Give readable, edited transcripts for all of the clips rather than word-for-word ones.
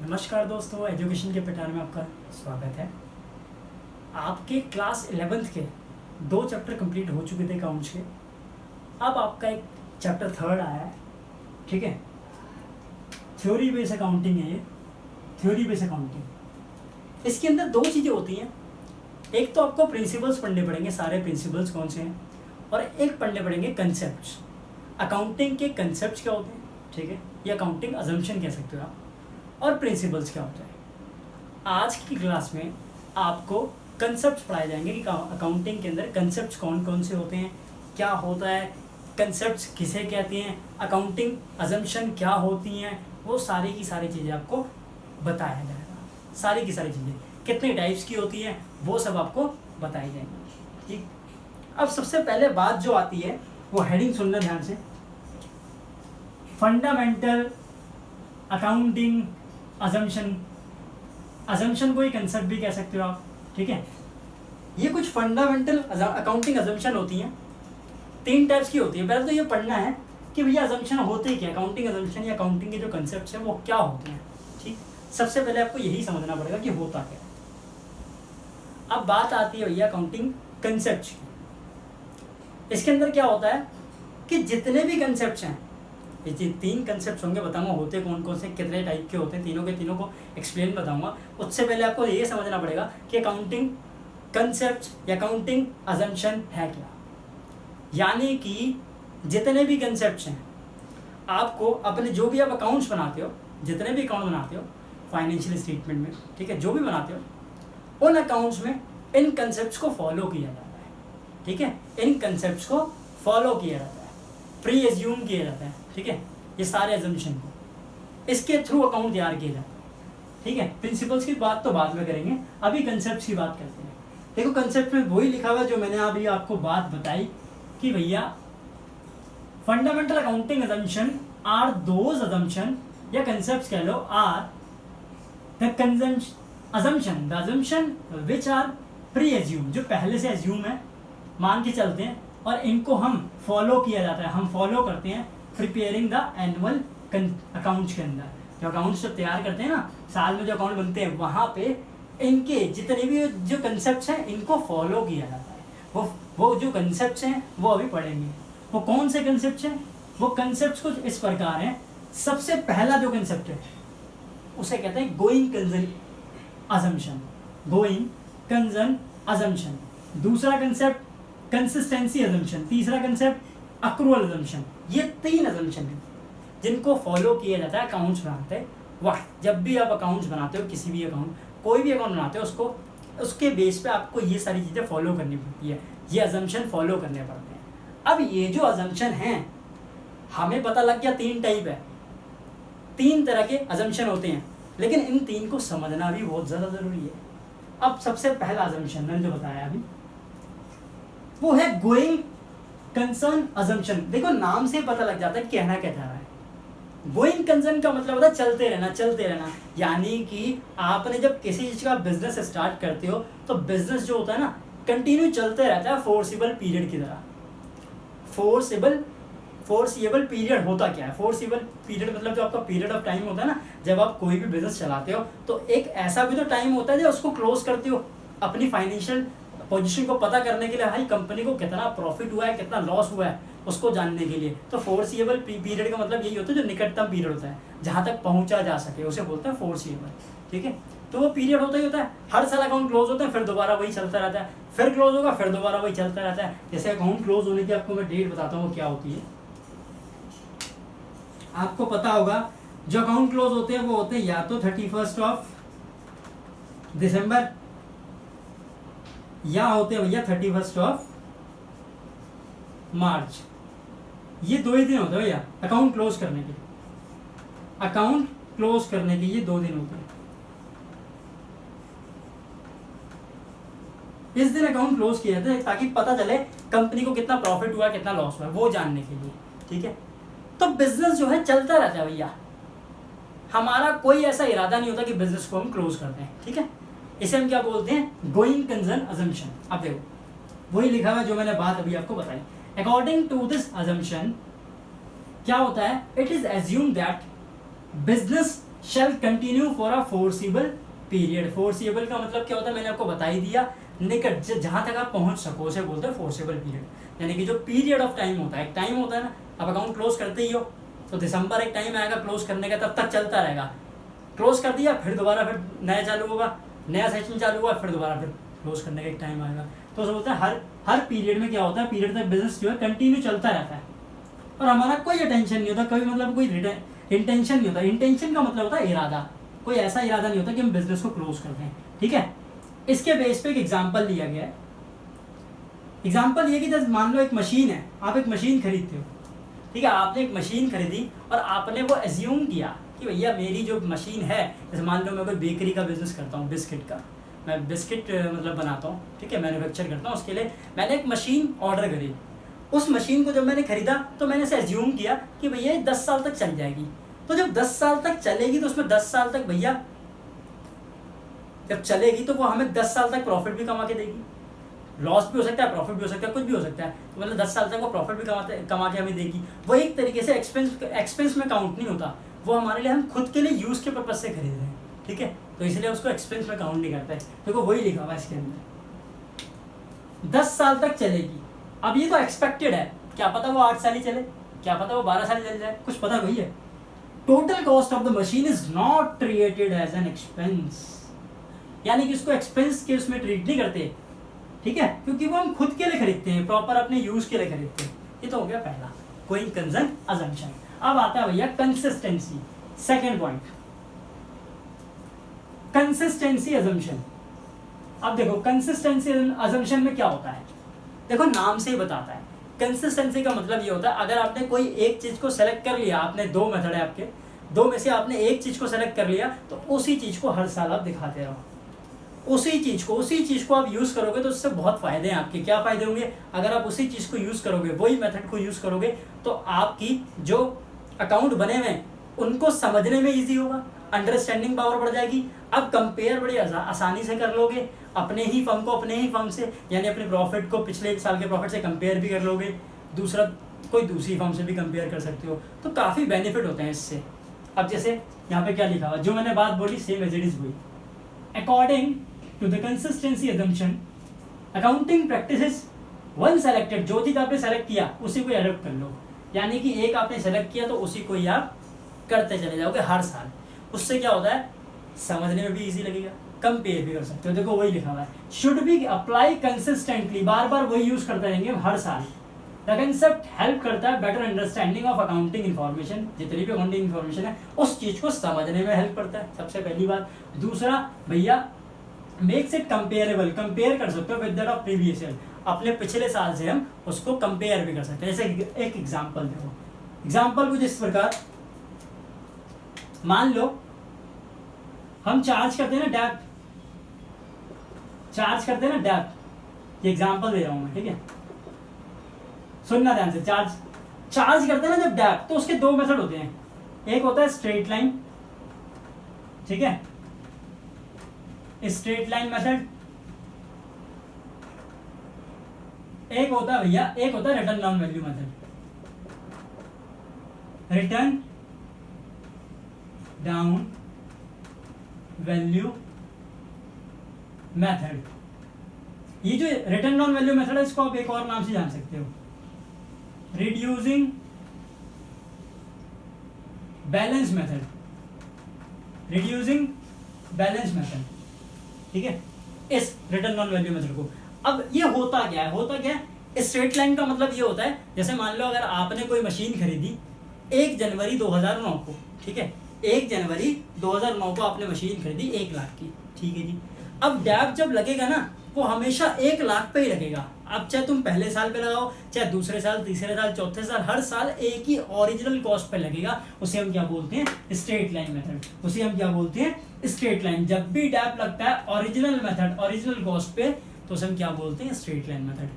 नमस्कार दोस्तों, एजुकेशन के पिटार में आपका स्वागत है। आपके क्लास 11th के 2 चैप्टर कंप्लीट हो चुके थे अकाउंट्स के। अब आपका एक चैप्टर 3rd आया है, ठीक है। थ्योरी बेस अकाउंटिंग है ये, थ्योरी बेस अकाउंटिंग। इसके अंदर 2 चीज़ें होती हैं। एक तो आपको प्रिंसिपल्स पढ़ने पड़ेंगे, सारे प्रिंसिपल्स कौन से हैं, और एक पढ़ने पड़ेंगे कंसेप्ट्स। अकाउंटिंग के कंसेप्ट्स क्या होते हैं, ठीक है, या अकाउंटिंग अजम्पशन कह सकते हो आप, और प्रिंसिपल्स क्या होता है। आज की क्लास में आपको कंसेप्ट्स पढ़ाए जाएंगे कि अकाउंटिंग के अंदर कंसेप्ट्स कौन कौन से होते हैं, क्या होता है, कंसेप्ट्स किसे कहते हैं, अकाउंटिंग अजम्पशन क्या होती हैं, वो सारी की सारी चीज़ें आपको बताया जाएगा। सारी की सारी चीज़ें कितने टाइप्स की होती हैं वो सब आपको बताई जाएंगी, ठीक। अब सबसे पहले बात जो आती है वो हेडिंग सुनना ध्यान से, फंडामेंटल अकाउंटिंग अजम्पशन। अजम्पशन को ही कंसेप्ट भी कह सकते हो आप, ठीक है। ये कुछ फंडामेंटल अकाउंटिंग अजम्पशन होती हैं। 3 टाइप्स की होती है। पहले तो ये पढ़ना है कि भैया अजम्पशन होते क्या, अकाउंटिंग अजम्पशन या अकाउंटिंग के जो कंसेप्ट हैं वो क्या होते हैं, ठीक। सबसे पहले आपको यही समझना पड़ेगा कि होता क्या है। अब बात आती है भैया अकाउंटिंग कंसेप्ट की। इसके अंदर क्या होता है कि जितने भी कंसेप्ट हैं, ये 3 कंसेप्ट होंगे, बताऊंगा होते कौन कौन से, कितने टाइप के होते हैं, तीनों के तीनों को एक्सप्लेन बताऊंगा। उससे पहले आपको ये समझना पड़ेगा कि अकाउंटिंग कंसेप्ट या अकाउंटिंग अजम्पशन है क्या। यानी कि जितने भी कंसेप्ट हैं, आपको अपने जो भी आप अकाउंट्स बनाते हो, जितने भी अकाउंट बनाते हो फाइनेंशियल स्टेटमेंट में, ठीक है, जो भी बनाते हो उन अकाउंट्स में इन कंसेप्ट को फॉलो किया जाता है, ठीक है। इन कंसेप्ट को फॉलो किया जाता है, प्री एज्यूम किया जाता है, ठीक है। ये सारे अजम्पशन को इसके थ्रू अकाउंट तैयार किया जाता है, ठीक है। प्रिंसिपल्स की बात तो बाद में करेंगे, अभी कंसेप्ट की बात करते हैं। देखो कंसेप्ट में वही लिखा हुआ है जो मैंने अभी आपको बात बताई कि भैया fundamental accounting assumption are those assumption या कंसेप्ट कह लो are the assumption which are pre assume, जो पहले से एज्यूम है, मान के चलते हैं, और इनको हम फॉलो किया जाता है, हम फॉलो करते हैं प्रिपेयरिंग द एनुअल अकाउंट्स के अंदर। जो अकाउंट्स जब तैयार करते हैं ना, साल में जो अकाउंट बनते हैं, वहाँ पे इनके जितने भी जो कंसेप्ट्स हैं इनको फॉलो किया जाता है। वो जो कंसेप्ट्स हैं वो अभी पढ़ेंगे। वो कौन से कंसेप्ट्स हैं, वो कंसेप्ट्स कुछ इस प्रकार हैं। सबसे पहला जो कंसेप्ट है उसे कहते हैं गोइंग कंजन अजम्पशन, गोइंग कंजन अजम्पशन। दूसरा कंसेप्ट कंसिस्टेंसी अजम्पशन, तीसरा कंसेप्ट अक्रूअल अजम्पशन। ये 3 अजम्पशन हैं जिनको फॉलो किया जाता है अकाउंट्स बनाते वक्त। जब भी आप अकाउंट्स बनाते हो, किसी भी अकाउंट, कोई भी अकाउंट बनाते हो, उसको उसके बेस पे आपको ये सारी चीज़ें फॉलो करनी पड़ती है, ये अजम्पशन फॉलो करने पड़ते हैं। अब ये जो अजम्पशन हैं, हमें पता लग गया 3 टाइप है, 3 तरह के अजम्पशन होते हैं, लेकिन इन 3 को समझना भी बहुत ज़्यादा ज़रूरी है। अब सबसे पहला अजम्पशन मैंने जो बताया अभी वो है गोइंग कंसर्न अजम्पशन। देखो नाम से पता लग जाता है कहना क्या चाह रहा है। गोइंग कंसर्न का मतलब होता है चलते रहना, चलते रहना। यानी कि आपने जब किसी चीज़ का बिजनेस स्टार्ट करते हो तो बिजनेस जो होता है ना कंटिन्यू चलते रहता है, फोर्सिबल पीरियड की तरह। फोर्सिबल पीरियड होता क्या है, फोर्सिबल पीरियड मतलब जो आपका पीरियड ऑफ टाइम होता है ना, जब आप कोई भी बिजनेस चलाते हो तो एक ऐसा भी तो टाइम होता है जब उसको क्लोज करते हो, अपनी फाइनेंशियल पोजीशन को पता करने के लिए, भाई कंपनी को कितना प्रॉफिट हुआ है, कितना लॉस हुआ है, उसको जानने के लिए। तो फोर्सिबल पीरियड का मतलब यही होता है जो निकटतम पीरियड होता है, जहाँ तक पहुँचा जा सके, उसे बोलते हैं फोर्सिबल, ठीक है। तो वो पीरियड होता ही होता है, हर साल अकाउंट क्लोज होता है, फिर दोबारा वही चलता रहता है, फिर क्लोज होगा, फिर दोबारा वही चलता रहता है। जैसे अकाउंट क्लोज होने की आपको मैं डेट बताता हूँ वो क्या होती है। आपको पता होगा जो अकाउंट क्लोज होते हैं वो होते हैं या तो 31 दिसंबर या होते हैं भैया 31 मार्च। ये 2 ही दिन होते हैं भैया अकाउंट क्लोज करने के। अकाउंट क्लोज करने के ये 2 दिन होते हैं। इस दिन अकाउंट क्लोज किया जाता है ताकि पता चले कंपनी को कितना प्रॉफिट हुआ, कितना लॉस हुआ, वो जानने के लिए, ठीक है। तो बिजनेस जो है चलता रहता है भैया, हमारा कोई ऐसा इरादा नहीं होता कि बिजनेस को हम क्लोज कर दें, ठीक है। इसे हम क्या बोलते हैं, गोइंग कंसर्न अजम्पशन। अब देखो वही लिखा हुआ जो मैंने बात अभी आपको बताई। अकॉर्डिंग टू दिस अजम्पशन क्या होता है, it is assume that business shall continue for a forcible period. Forcible का मतलब क्या होता है, मैंने आपको बता ही दिया, निकट, जहाँ तक आप पहुँच सको उसे बोलते हैं फोर्सिबल पीरियड। यानी कि जो पीरियड ऑफ टाइम होता है, एक टाइम होता है ना, आप अकाउंट क्लोज करते ही हो तो दिसंबर एक टाइम आएगा क्लोज करने का, तब तक चलता रहेगा। क्लोज कर दिया फिर दोबारा फिर नया चालू होगा, नया सेशन चालू हुआ, फिर दोबारा फिर क्लोज करने का एक टाइम आएगा। तो उसे बोलते हैं हर पीरियड में क्या होता है, पीरियड तक बिजनेस जो है कंटिन्यू चलता रहता है और हमारा कोई अटेंशन नहीं होता, कोई मतलब कोई इंटेंशन नहीं होता। इंटेंशन का मतलब होता है इरादा, कोई ऐसा इरादा नहीं होता कि हम बिजनेस को क्लोज कर दें, ठीक है। इसके बेस पे एक एग्जांपल लिया गया है। एग्जांपल ये कि जैसे मान लो एक मशीन है, आप एक मशीन खरीदते हो, ठीक है, आपने एक मशीन खरीदी और आपने वो एज्यूम किया कि भैया मेरी जो मशीन है, जैसे मान लो मैं कोई बेकरी का बिजनेस करता हूँ, बिस्किट का, मैं बिस्किट मतलब बनाता हूँ, ठीक है, मैन्युफैक्चर करता हूँ, उसके लिए मैंने एक मशीन ऑर्डर करी। उस मशीन को जब मैंने खरीदा तो मैंने इसे एज्यूम किया कि भैया 10 साल तक चल जाएगी। तो जब 10 साल तक चलेगी तो उसमें 10 साल तक भैया जब चलेगी तो वो हमें 10 साल तक प्रॉफिट भी कमा के देगी। लॉस भी हो सकता है, प्रॉफिट भी हो सकता है, कुछ भी हो सकता है, तो मतलब 10 साल तक वो प्रॉफिट भी कमा के हमें देगी। वो एक तरीके से एक्सपेंस में काउंट नहीं होता, वो हमारे लिए, हम खुद के लिए यूज़ के पर्पज से खरीद रहे हैं, ठीक है, तो इसलिए उसको एक्सपेंस में काउंट नहीं करता है। देखो वही लिखा हुआ है इसके अंदर, 10 साल तक चलेगी। अब ये तो एक्सपेक्टेड है, क्या पता वो 8 साल ही चले, क्या पता वो 12 साल चल जाए, कुछ पता वही है। Total cost of the machine is not treated as an expense, यानी कि इसको एक्सपेंस के उसमें ट्रीट नहीं करते, ठीक है, क्योंकि वो हम खुद के लिए खरीदते हैं, प्रॉपर अपने यूज के लिए खरीदते हैं। ये तो हो गया पहला, गोइंग कंसर्न अजम्पशन। अब आता है भैया consistency, second point, consistency assumption. अब देखो कंसिस्टेंसी अजम्पशन में क्या होता है, देखो नाम से ही बताता है। कंसिस्टेंसी का मतलब ये होता है, अगर आपने कोई एक चीज को सेलेक्ट कर लिया, आपने दो मेथड है आपके, दो में से आपने एक चीज को सेलेक्ट कर लिया, तो उसी चीज को हर साल आप दिखाते रहो, उसी चीज को आप यूज करोगे तो उससे बहुत फायदे हैं आपके। क्या फायदे होंगे, अगर आप उसी चीज को यूज करोगे, वही मेथड को यूज करोगे, तो आपकी जो अकाउंट बने हुए उनको समझने में इजी होगा, अंडरस्टैंडिंग पावर बढ़ जाएगी। अब कंपेयर बड़ी आसानी से कर लोगे अपने ही फर्म को अपने ही फर्म से, यानी अपने प्रॉफिट को पिछले एक साल के प्रॉफिट से कंपेयर भी कर लोगे, दूसरा कोई दूसरी फर्म से भी कंपेयर कर सकते हो, तो काफ़ी बेनिफिट होते हैं इससे। अब जैसे यहाँ पे क्या लिखा हुआ, जो मैंने बात बोली सेम एज इट इज हुई। According to the consistency assumption accounting practices one selected, जो चीज आपने सेलेक्ट किया उसी को एडॉप्ट कर लो, यानी कि एक आपने सेलेक्ट किया तो उसी को ही आप करते चले जाओगे हर साल। उससे क्या होता है, समझने में भी इजी लगेगा, कंपेयर भी कर सकते हो। देखो वही लिखा हुआ है, शुड बी अप्लाई कंसिस्टेंटली, बार बार वही यूज करते रहेंगे हर साल। द कंसेप्ट हेल्प करता है better understanding of accounting information, जितनी भी अकाउंटिंग इन्फॉर्मेशन है उस चीज को समझने में हेल्प करता है, सबसे पहली बात। दूसरा भैया मेक्स इट कंपेयरेबल, कंपेयर कर सकते हो with that of previous year, अपने पिछले साल से हम उसको कंपेयर भी कर सकते हैं। जैसे एक एग्जांपल देखो, एग्जांपल कुछ इस प्रकार, मान लो हम चार्ज करते हैं ना डेप्थ, चार्ज करते हैं ना डेप्थ, ये एग्जांपल दे रहा हूं मैं, ठीक है, सुनना ध्यान से। चार्ज करते हैं ना जब डेप्थ, तो उसके दो मेथड होते हैं, एक होता है स्ट्रेट लाइन, ठीक है, स्ट्रेट लाइन मेथड, एक होता है भैया, एक होता है return down value method, return down value method. ये जो रिटर्न डाउन वैल्यू मेथड है, इसको आप एक और नाम से जान सकते हो, reducing balance method, reducing balance method, ठीक है, इस रिटर्न डाउन वैल्यू मेथड को। अब ये होता क्या है, स्ट्रेट लाइन का मतलब ये होता है, जैसे मान लो अगर आपने कोई मशीन खरीदी 1 जनवरी 2009 को, ठीक है, 1 जनवरी 2009 को आपने मशीन खरीदी 1 लाख की, ठीक है जी। अब डैप जब लगेगा ना, वो हमेशा 1 लाख पे ही लगेगा। अब चाहे तुम पहले साल पे लगाओ, चाहे दूसरे साल, तीसरे साल, चौथे साल, हर साल एक ही ओरिजिनल कॉस्ट पे लगेगा। उसे हम क्या बोलते हैं, स्ट्रेट लाइन मेथड, उसे हम क्या बोलते हैं, स्ट्रेट लाइन। जब भी डैप लगता है ओरिजिनल मेथड, ओरिजिनल कॉस्ट पे, तो उसे हम क्या बोलते हैं, स्ट्रेट लाइन मेथड,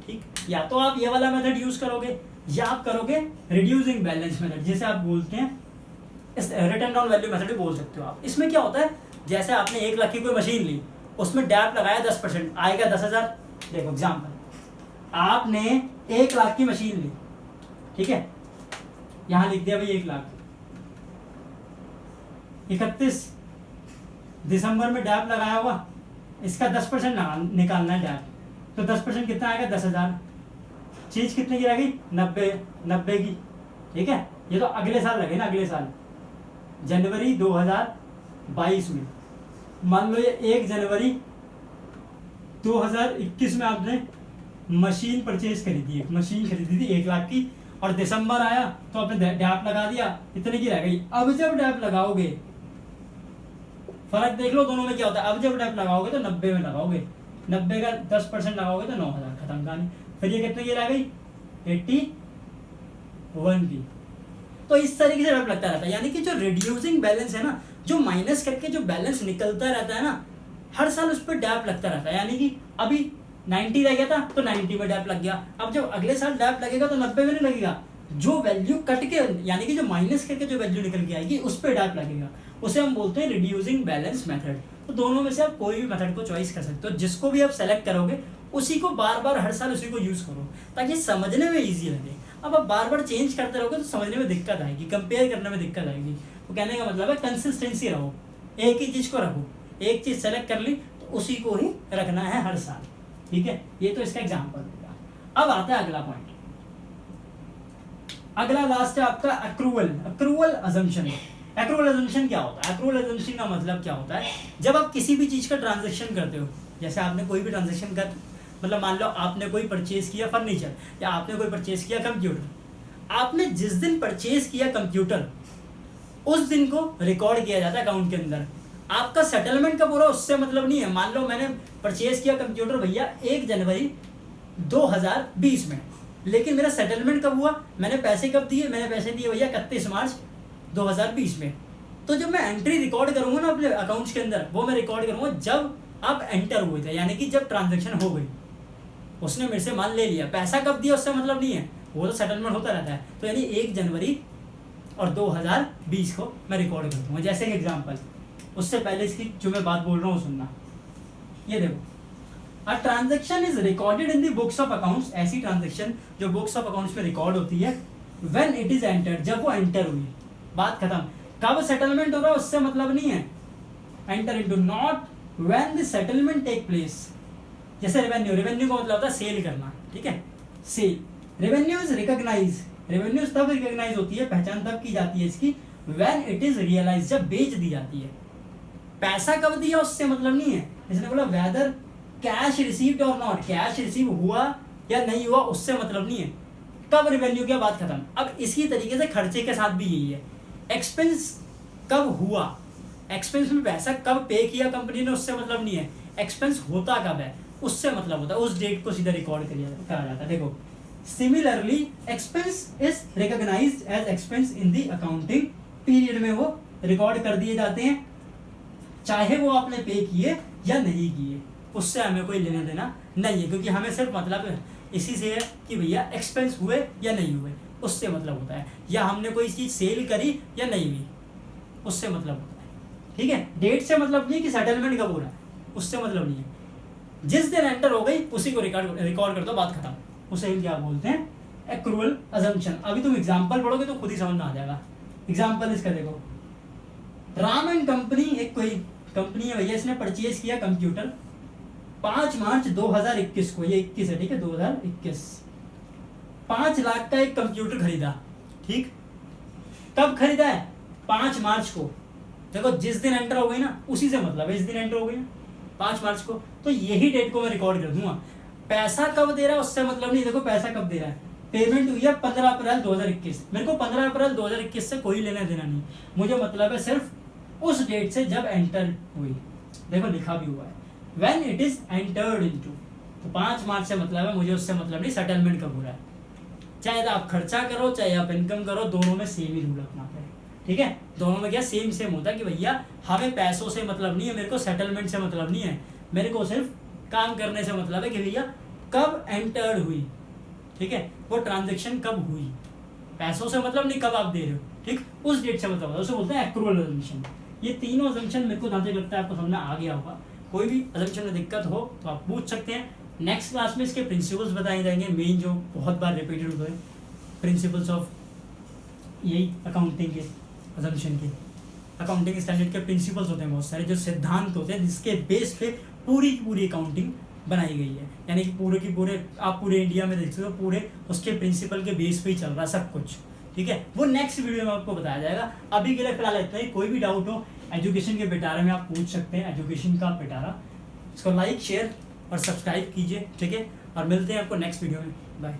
ठीक। या तो आप ये वाला मेथड यूज करोगे, या आप करोगे रिड्यूसिंग बैलेंस मेथड, जिसे आप बोलते हैं रिटर्न डाउन वैल्यू मेथड भी बोल सकते हो आप। इसमें क्या होता है, जैसे आपने 1 लाख की कोई मशीन ली, उसमें डैप लगाया 10%, आएगा 10,000। देखो एग्जाम्पल, आपने 1 लाख की मशीन ली, ठीक है, यहां लिख दिया भाई 1 लाख, 31 दिसंबर में डैप लगाया होगा, इसका 10% निकालना है डैप, तो 10% कितना आएगा 10,000। चीज कितने की रहेगी 90 की, ठीक है। ये तो अगले साल लगे ना, अगले साल जनवरी 2022 में। मान लो ये 1 जनवरी 2021 में आपने मशीन परचेज खरीदी है, मशीन खरीदी थी 1 लाख की, और दिसंबर आया तो आपने डैप लगा दिया, इतने की रह गई। अब जब डैप लगाओगे, फर्क देख लो दोनों में क्या होता है। अब जब डैप लगाओगे तो 90 में लगाओगे, 90 का 10% लगाओगे तो 9,000, खत्म कहानी। फिर ये कितने की रह गई 81 की। तो इस तरीके से डैप लगता रहता है, यानी कि जो रिड्यूसिंग बैलेंस है ना, जो माइनस करके जो बैलेंस निकलता रहता है ना, हर साल उस पर डैप लगता रहता है। यानी कि अभी 90 रह गया था तो 90 में डैप लग गया, अब जब अगले साल डैप लगेगा तो 90 में नहीं लगेगा, जो वैल्यू कट के यानी कि जो माइनस करके जो वैल्यू निकल के आएगी उस पर डैप लगेगा, उसे हम बोलते हैं रिड्यूसिंग बैलेंस मेथड। तो दोनों में से आप कोई भी मेथड को चॉइस कर सकते हो, जिसको भी आप सेलेक्ट करोगे उसी को बार बार हर साल उसी को यूज करो, ताकि समझने में ईजी लगे। अब आप बार बार चेंज करते रहोगे तो समझने में दिक्कत आएगी, कंपेयर करने में दिक्कत आएगी। तो कहने का मतलब है कंसिस्टेंसी रहो, एक ही चीज को रखो, एक चीज सेलेक्ट कर ली तो उसी को ही रखना है हर साल, ठीक है। ये तो इसका एग्जाम्पल होगा। अब आता है अगला पॉइंट, अगला लास्ट है आपका अक्रूवल अजम्पशन। एक्रूवल अजम्पशन क्या होता है? एक्रूवल अजम्पशन का मतलब क्या होता है, जब आप किसी भी चीज का ट्रांजैक्शन करते हो, जैसे आपने कोई भी ट्रांजैक्शन कर, मतलब मान लो आपने कोई परचेज किया फर्नीचर, या आपने कोई परचेज किया कंप्यूटर, आपने जिस दिन परचेज किया कंप्यूटर उस दिन को रिकॉर्ड किया जाता है अकाउंट के अंदर। आपका सेटलमेंट का पूरा उससे मतलब नहीं है। मान लो मैंने परचेज किया कंप्यूटर भैया 1 जनवरी 2020 में, लेकिन मेरा सेटलमेंट कब हुआ, मैंने पैसे कब दिए, मैंने पैसे दिए भैया 31 मार्च 2020 में। तो जब मैं एंट्री रिकॉर्ड करूंगा ना अपने अकाउंट्स के अंदर, वो मैं रिकॉर्ड करूंगा जब आप एंटर हुए थे, यानी कि जब ट्रांजैक्शन हो गई, उसने मेरे से माल ले लिया, पैसा कब दिया उससे मतलब नहीं है, वो तो सेटलमेंट होता रहता है। तो यानी 1 जनवरी और 2020 को मैं रिकॉर्ड कर दूंगा, जैसे एक एग्जाम्पल। उससे पहले इसकी जो मैं बात बोल रहा हूँ सुनना। ये देखो, a transaction is recorded in the books of accounts, ऐसी ट्रांजैक्शन जो बुक्स ऑफ अकाउंट्स में रिकॉर्ड होती है, व्हेन इट इज एंटर्ड, जब वो एंटर हुई, बात खत्म। कब सेटलमेंट हो रहा है उससे मतलब नहीं है, enter into, not when the settlement take place. जैसे रेवेन्यू का मतलब होता है सेल करना, ठीक है, sale. Revenue is recognise, revenue तब रिकॉग्नाइज होती है, पहचान तब की जाती है इसकी, व्हेन इट इज रियलाइज, जब बेच दी जाती है। पैसा कब दिया उससे मतलब नहीं है, इसने बोला वेदर कैश रिसीव्ड और नॉट, कैश रिसीव हुआ या नहीं हुआ उससे मतलब नहीं है, कब रेवेन्यू किया, बात खत्म। अब इसी तरीके से खर्चे के साथ भी यही है, एक्सपेंस कब हुआ, एक्सपेंस में पैसा कब पे किया कंपनी ने उससे मतलब नहीं है, एक्सपेंस होता कब है उससे मतलब होता है, उस डेट को सीधा रिकॉर्ड करा जाता है। देखो, similarly expense is recognised as expense in the accounting period में वो रिकॉर्ड कर दिए जाते हैं, चाहे वो आपने पे किए या नहीं किए, उससे हमें कोई लेना देना नहीं है, क्योंकि हमें सिर्फ मतलब इसी से है कि भैया एक्सपेंस हुए या नहीं हुए, उससे मतलब होता है, या हमने कोई चीज़ सेल करी या नहीं हुई, उससे मतलब होता है, ठीक है। डेट से मतलब नहीं कि सेटलमेंट कब हो रहा है, उससे मतलब नहीं है। जिस दिन एंटर हो गई उसी को रिकॉर्ड कर दो, बात खत्म। उसे हम क्या बोलते हैं, एक्रूवल अजम्पशन। अभी तुम एग्जाम्पल पढ़ोगे तो खुद ही समझ में आ जाएगा। एग्जाम्पल इसका देखो, राम एंड कंपनी, एक कोई कंपनी है भैया, इसने परचेज किया कंप्यूटर 5 मार्च 2021 को, ये 21 है, ठीक है, 2021, 5 लाख का एक कंप्यूटर खरीदा, ठीक। कब खरीदा है, 5 मार्च को। देखो जिस दिन एंटर हो गई ना उसी से मतलब है, इस दिन एंटर हो गई ना 5 मार्च को, तो यही डेट को मैं रिकॉर्ड कर दूंगा। पैसा कब दे रहा है उससे मतलब नहीं, देखो पैसा कब दे रहा है, पेमेंट हुई है 15 अप्रैल 2021, मेरे को 15 अप्रैल 2021 से कोई लेना देना नहीं, मुझे मतलब है सिर्फ उस डेट से जब एंटर हुई। देखो लिखा भी हुआ है when it is entered into, तो 5 मार्च से मतलब है, मुझे उससे मतलब नहीं सेटलमेंट कब हो रहा है। चाहे आप खर्चा करो चाहे आप इनकम करो, दोनों में सेम ही रूल रखना है, ठीक है। दोनों में क्या सेम होता है कि भैया हमें पैसों से मतलब नहीं है, मेरे को सेटलमेंट से मतलब नहीं है, मेरे को सिर्फ काम करने से मतलब है कि भैया कब एंटर्ड हुई, ठीक है, वो ट्रांजेक्शन कब हुई, पैसों से मतलब नहीं कब आप दे रहे हो, ठीक, उस डेट से मतलब उसे बोलते हैं एक्रूवल अजम्पशन। ये तीनों अजम्पशन मेरे को जहाँ तक लगता है आपको समझ में आ गया होगा। कोई भी अजम्पशन में दिक्कत हो तो आप पूछ सकते हैं। नेक्स्ट क्लास में इसके प्रिंसिपल्स बताए जाएंगे, मेन जो बहुत बार रिपीटेड होते हैं प्रिंसिपल्स ऑफ यही अकाउंटिंग के अजम्पशन के। अकाउंटिंग स्टैंडर्ड के प्रिंसिपल्स होते हैं बहुत सारे, जो सिद्धांत होते हैं जिसके बेस पे पूरी की पूरी अकाउंटिंग बनाई गई है। यानी कि पूरे की पूरे आप पूरे इंडिया में देख सकते हो, पूरे उसके प्रिंसिपल के बेस पे ही चल रहा है सब कुछ, ठीक है। वो नेक्स्ट वीडियो में आपको बताया जाएगा। अभी के लिए फिलहाल इतना ही। कोई भी डाउट हो एजुकेशन के पिटारे में आप पूछ सकते हैं, एजुकेशन का पिटारा। इसको लाइक शेयर और सब्सक्राइब कीजिए, ठीक है। और मिलते हैं आपको नेक्स्ट वीडियो में। बाय।